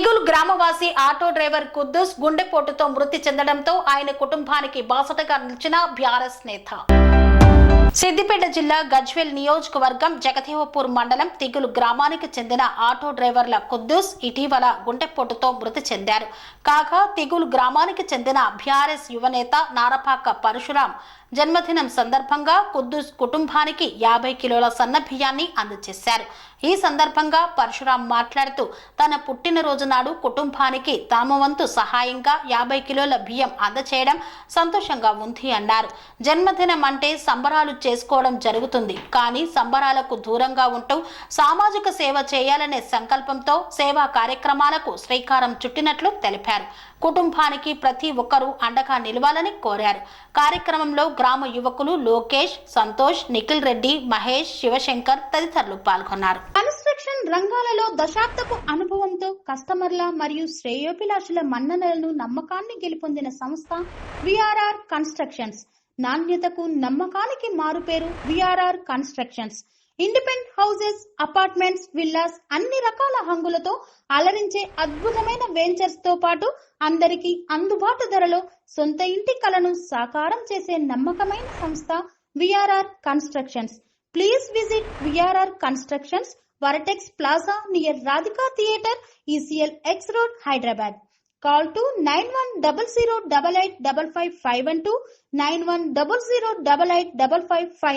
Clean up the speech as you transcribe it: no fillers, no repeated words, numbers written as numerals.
తిగుల్ గ్రామవాసి auto driver Kuddus గుండెపోటుతో మృతి చెందడంతో ఆయన కుటుంబానికి బాసటగా నిలిచిన బీఆర్ఎస్ నేత. సిద్దిపేట జిల్లా గజ్వేల్ నియోజకవర్గం జగదేవపూర్ మండలం తిగులు గ్రామానికి చెందిన ఆటో డ్రైవర్ల కుద్దూస్ ఇటీవల గుండెపోటుతో మృతి చెందారు. కాగా తిగులు గ్రామానికి చెందిన బీఆర్ఎస్ యువనేత నారపాక పరశురాం జన్మదినం సందర్భంగా కుద్దూస్ కుటుంబానికి 50 కిలోల సన్నబియ్యాన్ని అందజేశారు. ఈ సందర్భంగా పరశురాం మాట్లాడుతూ తన పుట్టినరోజు నాడు కుటుంబానికి తమ వంతు సహాయంగా 50 కిలోల బియ్యం అందచేయడం సంతోషంగా ఉంది అన్నారు. జన్మదినం అంటే సంబరాలు చేసుకోవడం జరుగుతుంది, కానీ సంబరాలకు దూరంగా ఉంటూ సామాజిక సేవ చేయాలనే సంకల్పంతో సేవా కార్యక్రమాలకు శ్రీకారం చుట్టినట్లు తెలిపారు. కుటుంబానికి ప్రతి ఒక్కరూ అండగా నిలవాలని కోరారు. కార్యక్రమంలో గ్రామ యువకులు లోకేష్, సంతోష్, నిఖిల్ రెడ్డి, మహేష్, శివశంకర్ తదితరులు పాల్గొన్నారు. కన్స్ట్రక్షన్ రంగాలలో దశాబ్దపు అనుభవంతో కస్టమర్ల మరియు శ్రేయోభిలాషుల మన్ననలను నమ్మకాన్ని గెలుపొందిన సంస్థ విఆర్ఆర్ కన్స్ట్రక్షన్స్. నాణ్యతకు నమ్మకానికి మారుపేరు VRR constructions. Independent houses, apartments, villas అన్ని రకాల హంగులతో అలరించే అద్భుతమైన వెంచర్స్ తో పాటు అందరికీ అందుబాటు ధరలో సొంత ఇంటి కలను సాకారం చేసే నమ్మకమైన సంస్థ VRR constructions. Please visit VRR constructions, వరటెక్స్ plaza near Radhika theatre, ECL X Road, Hyderabad. Call to 910088555512 9100885555.